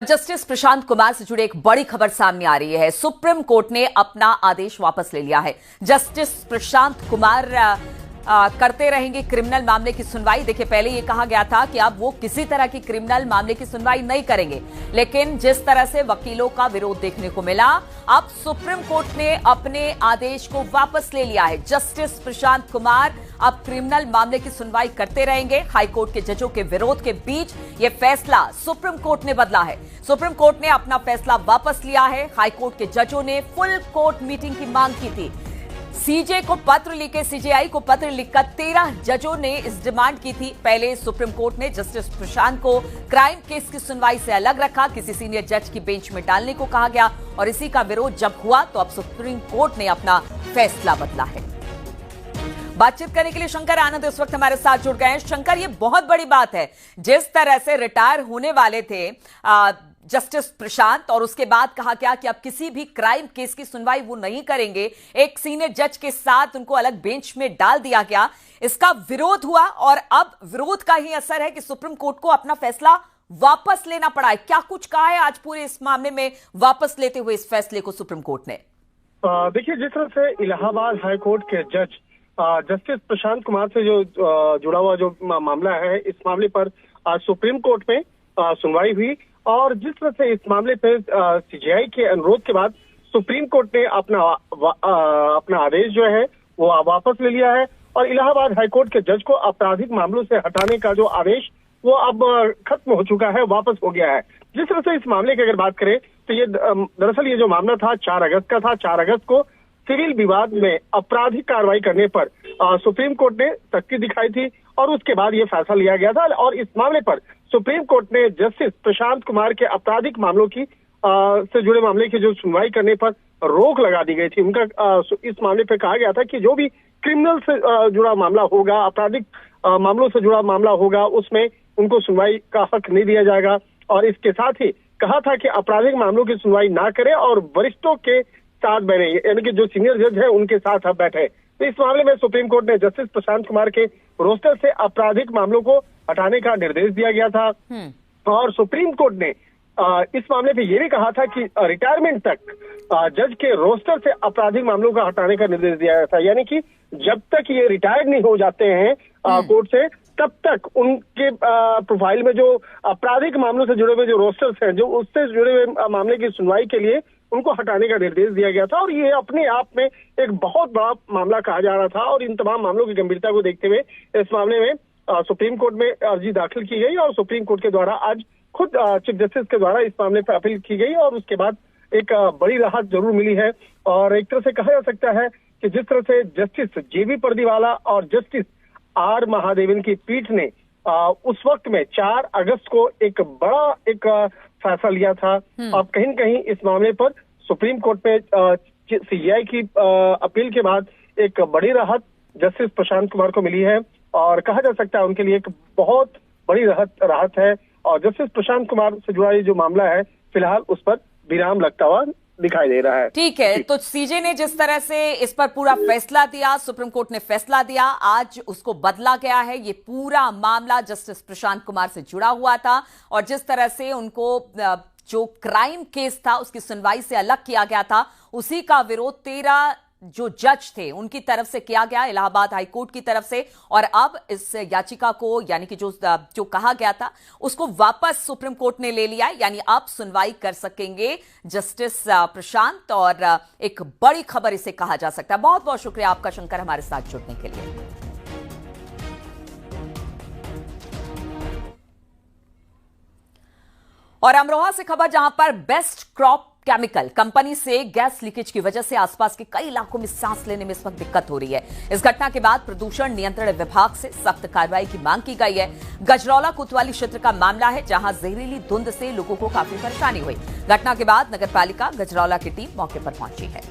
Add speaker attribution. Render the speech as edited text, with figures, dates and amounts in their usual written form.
Speaker 1: Justice Prashant Kumar से जुड़ी एक बड़ी खबर सामने आ रही है। सुप्रीम कोर्ट ने अपना आदेश वापस ले लिया है। जस्टिस प्रशांत कुमार करते रहेंगे क्रिमिनल मामले की सुनवाई। देखिए, पहले यह कहा गया था कि अब वो किसी तरह की क्रिमिनल मामले की सुनवाई नहीं करेंगे, लेकिन जिस तरह से वकीलों का विरोध देखने को मिला, अब सुप्रीम कोर्ट ने अपने आदेश को वापस ले लिया है। जस्टिस प्रशांत कुमार अब क्रिमिनल मामले की सुनवाई करते रहेंगे। हाईकोर्ट के जजों के विरोध के बीच यह फैसला सुप्रीम कोर्ट ने बदला है। सुप्रीम कोर्ट ने अपना फैसला वापस लिया है। हाईकोर्ट के जजों ने फुल कोर्ट मीटिंग की मांग की थी। सीजेआई को पत्र लिखकर 13 जजों ने इस डिमांड की थी। पहले सुप्रीम कोर्ट ने जस्टिस प्रशांत को क्राइम केस की सुनवाई से अलग रखा, किसी सीनियर जज की बेंच में डालने को कहा गया, और इसी का विरोध जब हुआ तो अब सुप्रीम कोर्ट ने अपना फैसला बदला है। बातचीत करने के लिए शंकर आनंद इस वक्त हमारे साथ जुड़ गए हैं। शंकर, ये बहुत बड़ी बात है। जिस तरह से रिटायर होने वाले थे जस्टिस प्रशांत, और उसके बाद कहा गया कि अब किसी भी क्राइम केस की सुनवाई वो नहीं करेंगे, एक सीनियर जज के साथ उनको अलग बेंच में डाल दिया गया, इसका विरोध हुआ और अब विरोध का ही असर है कि सुप्रीम कोर्ट को अपना फैसला वापस लेना पड़ा है। क्या कुछ कहा है आज पूरे इस मामले में वापस लेते हुए इस फैसले को सुप्रीम कोर्ट ने?
Speaker 2: देखिए, जिस तरह से इलाहाबाद हाईकोर्ट के जज जस्टिस प्रशांत कुमार से जो जुड़ा हुआ जो मामला है, इस मामले पर आज सुप्रीम कोर्ट में सुनवाई हुई, और जिस तरह से इस मामले पर सीजेआई के अनुरोध के बाद सुप्रीम कोर्ट ने अपना आदेश जो है वो वापस ले लिया है, और इलाहाबाद हाईकोर्ट के जज को आपराधिक मामलों से हटाने का जो आदेश वो अब खत्म हो चुका है, वापस हो गया है। जिस तरह से इस मामले की अगर बात करें तो ये दरअसल ये जो मामला था 4 अगस्त का था। 4 अगस्त को सिविल विवाद में आपराधिक कार्रवाई करने पर सुप्रीम कोर्ट ने सख्ती दिखाई थी, और उसके बाद ये फैसला लिया गया था, और इस मामले पर सुप्रीम कोर्ट ने जस्टिस प्रशांत कुमार के आपराधिक मामलों की से जुड़े मामले की जो सुनवाई करने पर रोक लगा दी गई थी। उनका इस मामले पर कहा गया था कि जो भी क्रिमिनल से जुड़ा मामला होगा, आपराधिक मामलों से जुड़ा मामला होगा, उसमें उनको सुनवाई का हक नहीं दिया जाएगा, और इसके साथ ही कहा था कि आपराधिक मामलों की सुनवाई ना करे और वरिष्ठों के साथ बैठे, यानी कि जो सीनियर जज है उनके साथ अब बैठे। तो इस मामले में सुप्रीम कोर्ट ने जस्टिस प्रशांत कुमार के रोस्टर से आपराधिक मामलों को हटाने का निर्देश दिया गया था, और सुप्रीम कोर्ट ने इस मामले पे ये भी कहा था कि रिटायरमेंट तक जज के रोस्टर से आपराधिक मामलों का हटाने का निर्देश दिया गया था, यानी कि जब तक ये रिटायर्ड नहीं हो जाते हैं कोर्ट से, तब तक उनके प्रोफाइल में जो आपराधिक मामलों से जुड़े हुए जो रोस्टर्स हैं, जो उससे जुड़े हुए मामले की सुनवाई के लिए उनको हटाने का निर्देश दिया गया था। और ये अपने आप में एक बहुत बड़ा मामला कहा जा रहा था, और इन तमाम मामलों की गंभीरता को देखते हुए इस मामले में सुप्रीम कोर्ट में अर्जी दाखिल की गई, और सुप्रीम कोर्ट के द्वारा आज खुद चीफ जस्टिस के द्वारा इस मामले पर अपील की गई, और उसके बाद एक बड़ी राहत जरूर मिली है। और एक तरह से कहा जा सकता है कि जिस तरह से जस्टिस जेबी पर्दीवाला और जस्टिस आर महादेवन की पीठ ने उस वक्त में 4 अगस्त को एक बड़ा फैसला लिया था, अब कहीं न कहीं इस मामले पर सुप्रीम कोर्ट में सीजेआई की अपील के बाद एक बड़ी राहत जस्टिस प्रशांत कुमार को मिली है, और कहा जा सकता है उनके लिए एक बहुत बड़ी राहत है। और जस्टिस प्रशांत कुमार से जुड़ा ये जो मामला है, फिलहाल उस पर विराम लगता हुआ दिखाई दे रहा है।
Speaker 1: ठीक है, तो सीजे ने जिस तरह से इस पर पूरा फैसला दिया, सुप्रीम कोर्ट ने फैसला दिया, आज उसको बदला गया है। ये पूरा मामला जस्टिस प्रशांत कुमार से जुड़ा हुआ था, और जिस तरह से उनको जो क्राइम केस था उसकी सुनवाई से अलग किया गया था, उसी का विरोध 13 जो जज थे उनकी तरफ से किया गया, इलाहाबाद हाईकोर्ट की तरफ से, और अब इस याचिका को, यानी कि जो कहा गया था उसको वापस सुप्रीम कोर्ट ने ले लिया, यानी अब सुनवाई कर सकेंगे जस्टिस प्रशांत, और एक बड़ी खबर इसे कहा जा सकता है। बहुत बहुत शुक्रिया आपका शंकर, हमारे साथ जुड़ने के लिए। और अमरोहा से खबर, जहां पर बेस्ट क्रॉप केमिकल कंपनी से गैस लीकेज की वजह से आसपास के कई इलाकों में सांस लेने में इस वक्त दिक्कत हो रही है। इस घटना के बाद प्रदूषण नियंत्रण विभाग से सख्त कार्रवाई की मांग की गई है। गजरौला कोतवाली क्षेत्र का मामला है, जहां जहरीली धुंध से लोगों को काफी परेशानी हुई। घटना के बाद नगर पालिका गजरौला की टीम मौके पर पहुंची है।